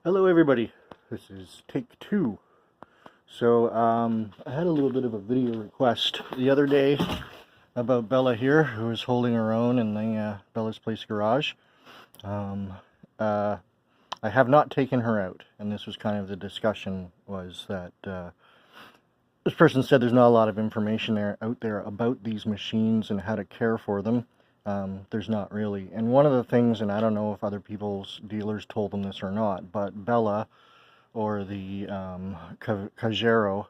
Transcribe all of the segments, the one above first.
Hello everybody, this is take two. So I had a little bit of a video request the other day about Bella here, who is holding her own in the Bella's Place garage. I have not taken her out, and this was kind of the discussion, was that this person said there's not a lot of information out there about these machines and how to care for them. There's not really. And one of the things, and I don't know if other people's dealers told them this or not, but Bella, or the Cajero,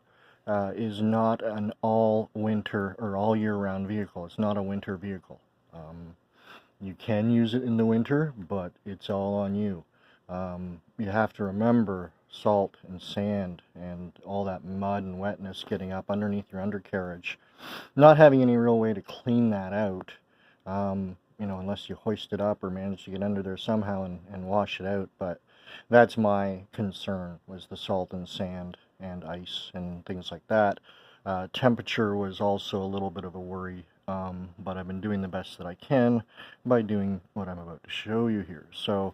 is not an all-winter or all-year-round vehicle. It's not a winter vehicle. You can use it in the winter, but it's all on you. You have to remember salt and sand and all that mud and wetness getting up underneath your undercarriage. Not having any real way to clean that out. You know, unless you hoist it up or manage to get under there somehow and wash it out. But that's my concern, was the salt and sand and ice and things like that. Temperature was also a little bit of a worry, but I've been doing the best that I can by doing what I'm about to show you here. So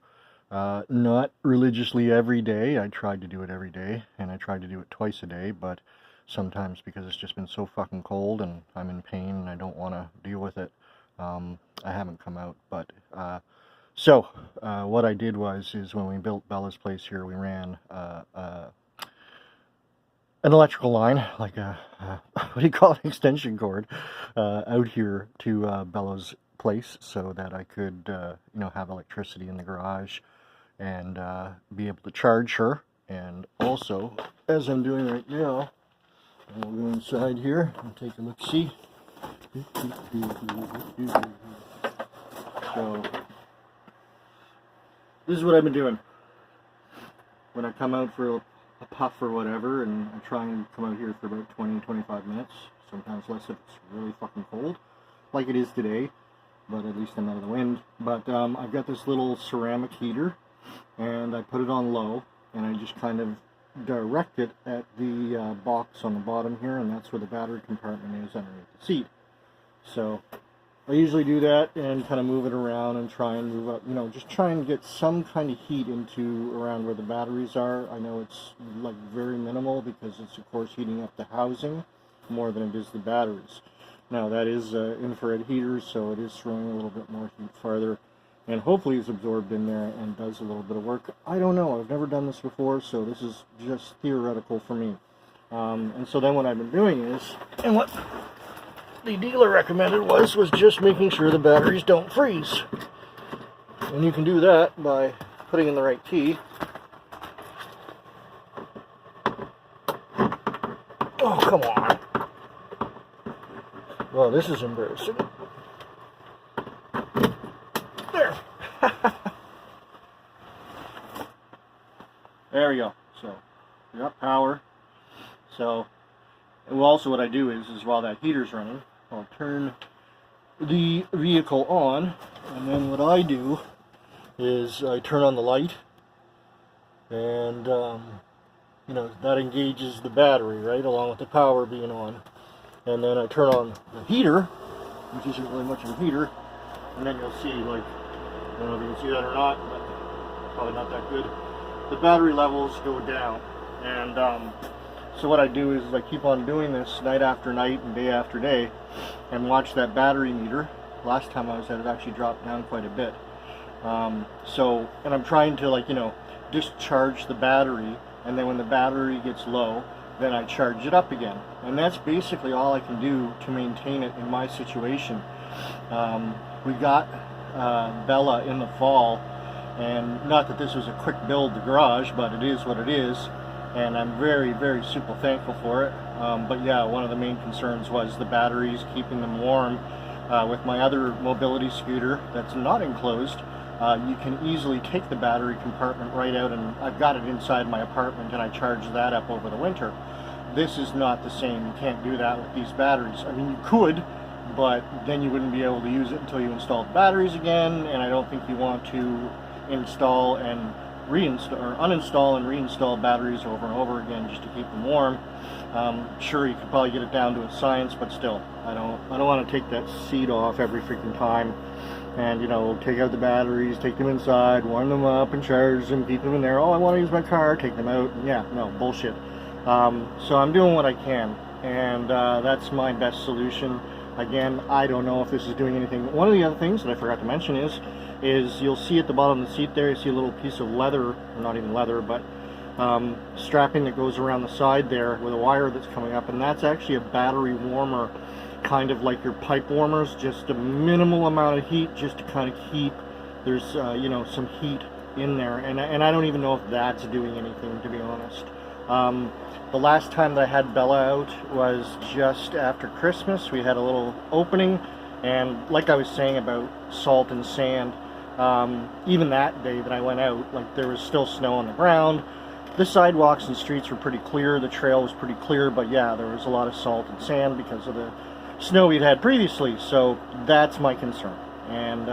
not religiously every day. I tried to do it every day, and I tried to do it twice a day, but sometimes because it's just been so fucking cold and I'm in pain and I don't want to deal with it, I haven't come out. But so what I did is when we built Bella's Place here, we ran an electrical line, like a what do you call it, extension cord, out here to Bella's Place, so that I could you know, have electricity in the garage and be able to charge her. And also, as I'm doing right now, we'll go inside here and take a look. See. So this is what I've been doing when I come out for a puff or whatever, and I try and come out here for about 20-25 minutes, sometimes less if it's really fucking cold, like it is today, but at least I'm out of the wind. But I've got this little ceramic heater, and I put it on low, and I just kind of direct it at the box on the bottom here, and that's where the battery compartment is underneath the seat. So I usually do that and kind of move it around and try and move up, you know, just try and get some kind of heat into around where the batteries are. I know it's like very minimal because it's of course heating up the housing more than it is the batteries. Now that is infrared heaters, so it is throwing a little bit more heat farther, and hopefully it's absorbed in there and does a little bit of work. I don't know, I've never done this before, so this is just theoretical for me. And so then what I've been doing is, and what the dealer recommended was just making sure the batteries don't freeze. And you can do that by putting in the right key. Oh, come on. Well, this is embarrassing. There. There we go. So, we got power. So, and also what I do is while that heater's running, I'll turn the vehicle on, and then what I do is I turn on the light, and you know, that engages the battery, right, along with the power being on. And then I turn on the heater, which isn't really much of a heater, and then you'll see, like, I don't know if you can see that or not, but probably not that good. The battery levels go down, and so what I do is I keep on doing this night after night and day after day, and watch that battery meter. Last time I was at it actually dropped down quite a bit. So, and I'm trying to, like, you know, discharge the battery, and then when the battery gets low, then I charge it up again. And that's basically all I can do to maintain it in my situation. We got Bella in the fall, and not that this was a quick build, the garage, but it is what it is. And I'm very, very super thankful for it. But yeah, one of the main concerns was the batteries, keeping them warm. With my other mobility scooter that's not enclosed, you can easily take the battery compartment right out, and I've got it inside my apartment, and I charge that up over the winter. This is not the same. You can't do that with these batteries. I mean, you could, but then you wouldn't be able to use it until you install the batteries again, and I don't think you want to install and reinstall or uninstall and reinstall batteries over and over again just to keep them warm. Sure, you could probably get it down to a science, but still, I don't want to take that seat off every freaking time and, you know, take out the batteries, take them inside, warm them up and charge them, keep them in there. Oh, I want to use my car, take them out. Yeah, no, bullshit. So I'm doing what I can, and that's my best solution. Again, I don't know if this is doing anything. One of the other things that I forgot to mention is you'll see at the bottom of the seat there, you see a little piece of leather, or not even leather, but strapping that goes around the side there with a wire that's coming up, and that's actually a battery warmer, kind of like your pipe warmers, just a minimal amount of heat just to kind of keep, there's you know, some heat in there, and I don't even know if that's doing anything, to be honest. The last time that I had Bella out was just after Christmas. We had a little opening, and like I was saying about salt and sand, even that day that I went out, like, there was still snow on the ground. The sidewalks and streets were pretty clear, the trail was pretty clear, but yeah, there was a lot of salt and sand because of the snow we'd had previously. So that's my concern, and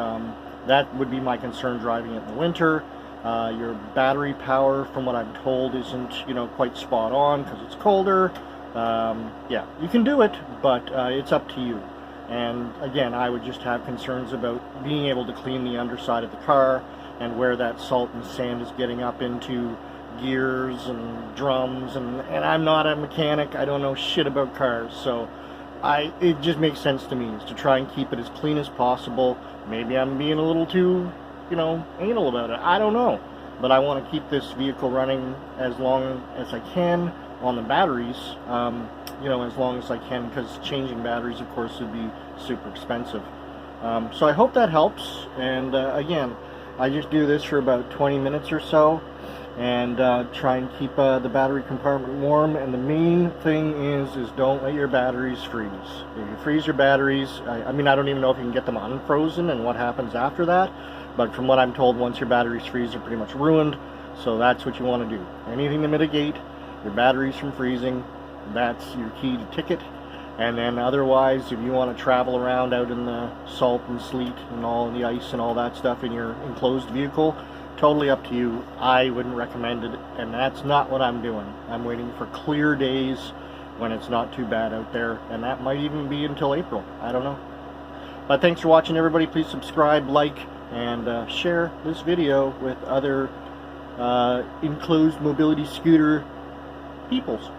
that would be my concern driving it in the winter. Your battery power, from what I'm told, isn't, you know, quite spot on because it's colder. Yeah, you can do it, but it's up to you. And again, I would just have concerns about being able to clean the underside of the car and where that salt and sand is getting up into gears and drums, and I'm not a mechanic. I don't know shit about cars, so it just makes sense to me is to try and keep it as clean as possible. Maybe I'm being a little too, you know, anal about it. I don't know. But I want to keep this vehicle running as long as I can on the batteries, you know, as long as I can, because changing batteries, of course, would be super expensive. So I hope that helps. And again, I just do this for about 20 minutes or so, and try and keep the battery compartment warm. And the main thing is don't let your batteries freeze. If you freeze your batteries, I mean, I don't even know if you can get them unfrozen and what happens after that, but from what I'm told, once your batteries freeze, they're pretty much ruined. So that's what you want to do. Anything to mitigate your batteries from freezing, that's your key to ticket. And then otherwise, if you want to travel around out in the salt and sleet and all the ice and all that stuff in your enclosed vehicle, totally up to you. I wouldn't recommend it, and that's not what I'm doing. I'm waiting for clear days when it's not too bad out there, and that might even be until April. I don't know. But thanks for watching, everybody. Please subscribe, like, and share this video with other enclosed mobility scooter peoples.